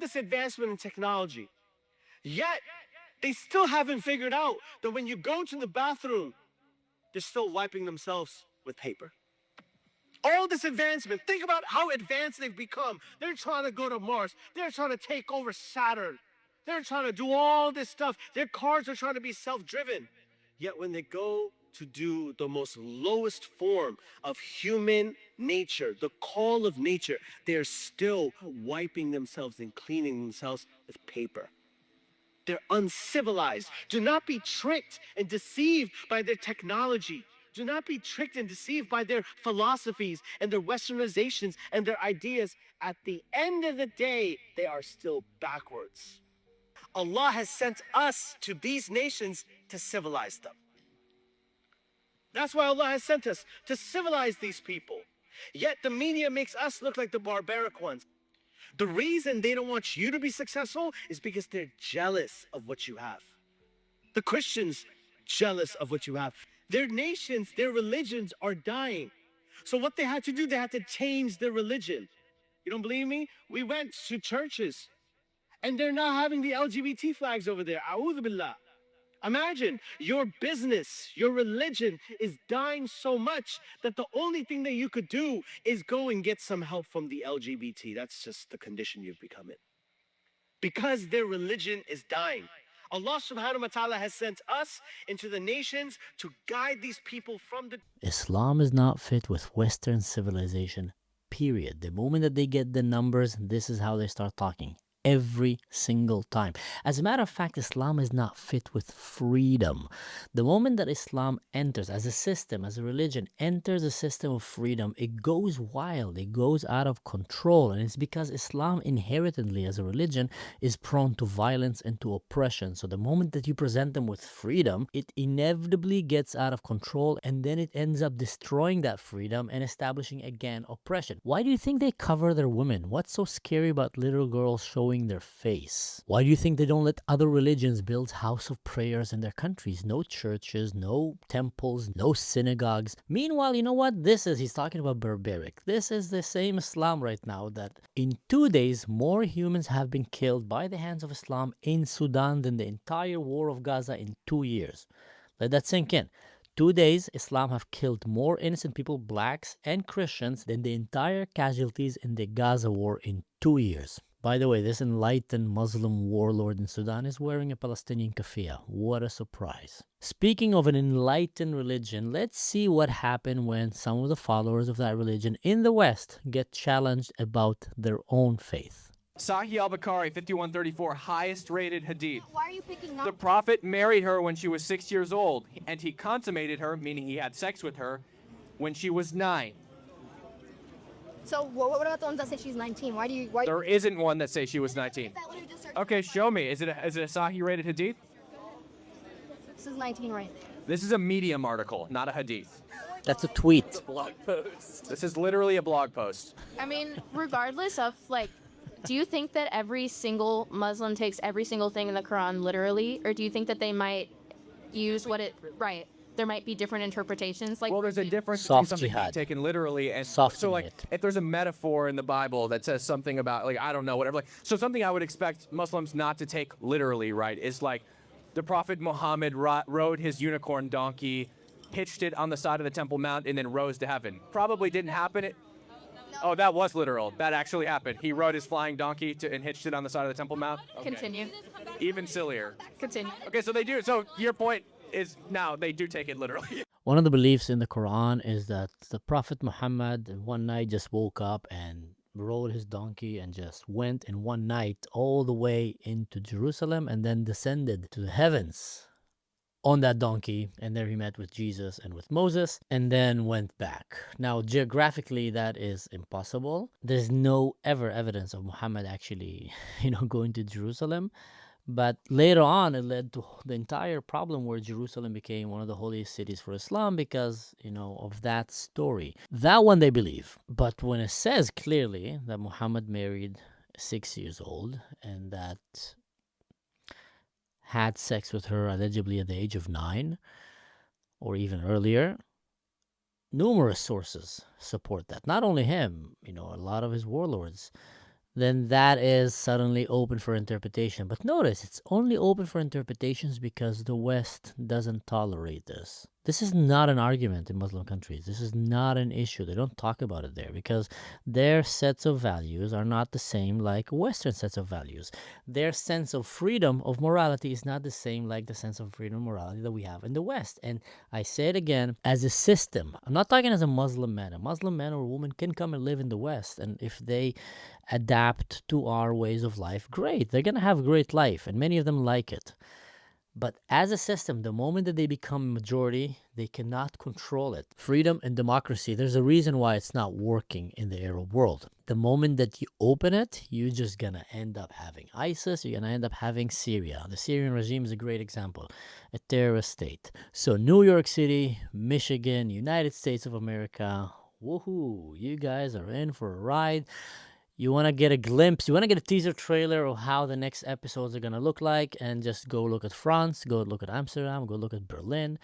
this advancement in technology, yet they still haven't figured out that when you go to the bathroom, they're still wiping themselves with paper. All this advancement, think about how advanced they've become. They're trying to go to Mars. They're trying to take over Saturn. They're trying to do all this stuff. Their cars are trying to be self-driven. Yet when they go to do the most lowest form of human nature, the call of nature, they're still wiping themselves and cleaning themselves with paper. They're uncivilized. Do not be tricked and deceived by their technology. Do not be tricked and deceived by their philosophies and their westernizations and their ideas. At the end of the day, they are still backwards. Allah has sent us to these nations to civilize them. That's why Allah has sent us to civilize these people. Yet the media makes us look like the barbaric ones. The reason they don't want you to be successful is because they're jealous of what you have. The Christians jealous of what you have. Their nations, their religions are dying. So what they had to do, they had to change their religion. You don't believe me? We went to churches and they're now having the LGBT flags over there. A'udhu billah. Imagine your business, your religion is dying so much that the only thing that you could do is go and get some help from the LGBT. That's just the condition you've become in. Because their religion is dying. Allah subhanahu wa ta'ala has sent us into the nations to guide these people from the... Islam is not fit with Western civilization, period. The moment that they get the numbers, this is how they start talking. Every single time. As a matter of fact, Islam is not fit with freedom. The moment that Islam enters as a system, as a religion, enters a system of freedom, it goes wild, it goes out of control. And it's because Islam inherently as a religion is prone to violence and to oppression. So the moment that you present them with freedom, it inevitably gets out of control and then it ends up destroying that freedom and establishing again oppression. Why do you think they cover their women? What's so scary about little girls showing their face? Why do you think they don't let other religions build house of prayers in their countries? No churches, no temples, no synagogues. Meanwhile, you know what? He's talking about barbaric. This is the same Islam right now that in 2 days, more humans have been killed by the hands of Islam in Sudan than the entire war of Gaza in 2 years. Let that sink in. 2 days, Islam have killed more innocent people, blacks and Christians, than the entire casualties in the Gaza war in 2 years. By the way, this enlightened Muslim warlord in Sudan is wearing a Palestinian kafia. What a surprise. Speaking of an enlightened religion, let's see what happened when some of the followers of that religion in the West get challenged about their own faith. Sahih al-Bukhari 5134, highest rated hadith. Why are you picking up? The Prophet married her when she was 6 years old, and he consummated her, meaning he had sex with her, when she was 9. So what about the ones that say she's 19? There isn't one that says she was 19. Is that what you just searched? Okay, show me. Is it a Sahih rated hadith? This is 19 right there. This is a Medium article, not a hadith. That's a tweet. Blog post. This is literally a blog post. I mean, regardless of, do you think that every single Muslim takes every single thing in the Quran literally? Or do you think that they might use right, there might be different interpretations? Well, there's a difference Soft between something jihad. being taken literally and Soften so it. if there's a metaphor in the Bible that says something about I don't know, whatever. So something I would expect Muslims not to take literally, right, is the Prophet Muhammad rode his unicorn donkey, hitched it on the side of the Temple Mount, and then rose to heaven. Probably didn't happen. Oh, that was literal. That actually happened. He rode his flying donkey and hitched it on the side of the Temple Mount. Okay. Continue. Even sillier. Continue. Okay, so they do. So your point is now they do take it literally. One of the beliefs in the Quran is that the Prophet Muhammad one night just woke up and rode his donkey and just went in one night all the way into Jerusalem and then descended to the heavens on that donkey, and there he met with Jesus and with Moses and then went back. Now, geographically, that is impossible. There's no ever evidence of Muhammad actually, going to Jerusalem. But later on, it led to the entire problem where Jerusalem became one of the holiest cities for Islam because, of that story. That one they believe. But when it says clearly that Muhammad married 6 years old and that had sex with her allegedly at the age of 9 or even earlier, numerous sources support that. Not only him, a lot of his warlords then that is suddenly open for interpretation. But notice, it's only open for interpretations because the West doesn't tolerate this. This is not an argument in Muslim countries. This is not an issue. They don't talk about it there because their sets of values are not the same like Western sets of values. Their sense of freedom of morality is not the same like the sense of freedom of morality that we have in the West. And I say it again, as a system, I'm not talking as a Muslim man. A Muslim man or woman can come and live in the West, and if they adapt to our ways of life, great. They're going to have a great life, and many of them like it. But as a system, the moment that they become a majority, they cannot control it. Freedom and democracy, there's a reason why it's not working in the Arab world. The moment that you open it, you're just going to end up having ISIS, you're going to end up having Syria. The Syrian regime is a great example, a terrorist state. So New York City, Michigan, United States of America, woohoo, you guys are in for a ride. You want to get a glimpse, you want to get a teaser trailer of how the next episodes are going to look like, and just go look at France, go look at Amsterdam, go look at Berlin,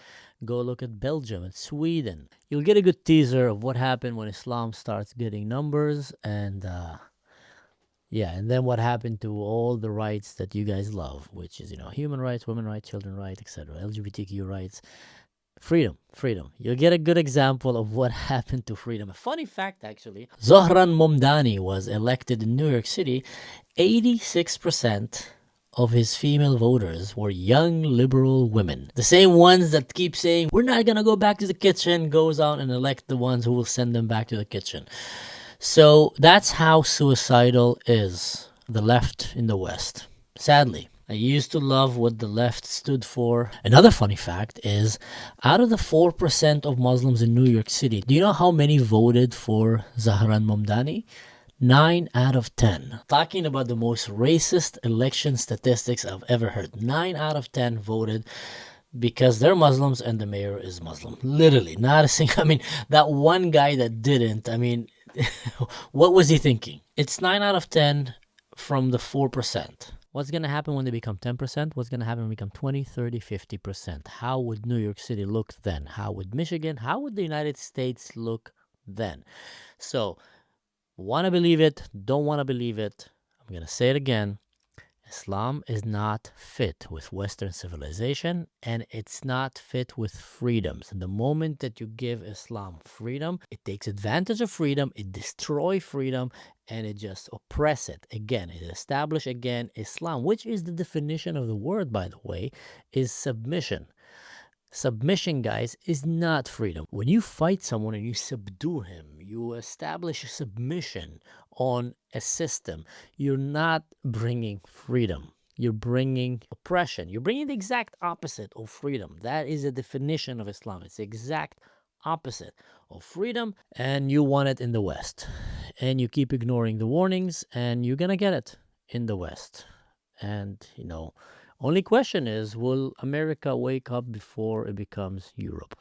go look at Belgium and Sweden. You'll get a good teaser of what happened when Islam starts getting numbers, and and then what happened to all the rights that you guys love, which is, human rights, women rights, children rights, etc., LGBTQ rights. Freedom. You'll get a good example of what happened to freedom. A funny fact, actually, Zohran Momdani was elected in New York City. 86% of his female voters were young liberal women. The same ones that keep saying, we're not going to go back to the kitchen, goes out and elect the ones who will send them back to the kitchen. So that's how suicidal is the left in the West. Sadly. I used to love what the left stood for. Another funny fact is, out of the 4% of Muslims in New York City, do you know how many voted for Zahran Momdani? 9 out of 10. Talking about the most racist election statistics I've ever heard. 9 out of 10 voted because they're Muslims and the mayor is Muslim. Literally, not a single. I mean, that one guy that didn't, what was he thinking? It's 9 out of 10 from the 4%. What's going to happen when they become 10%? What's going to happen when they become 20, 30, 50%? How would New York City look then? How would Michigan? How would the United States look then? So, want to believe it, don't want to believe it. I'm going to say it again. Islam is not fit with Western civilization, and it's not fit with freedoms. And the moment that you give Islam freedom, it takes advantage of freedom, it destroys freedom, and it just oppress it. Again, it establish again Islam, which is the definition of the word, by the way, is submission. Submission, guys, is not freedom. When you fight someone and you subdue him, you establish a submission on a system, you're not bringing freedom. You're bringing oppression. You're bringing the exact opposite of freedom. That is the definition of Islam. It's the exact opposite of freedom, and you want it in the West. And you keep ignoring the warnings, and you're going to get it in the West. And, only question is, will America wake up before it becomes Europe?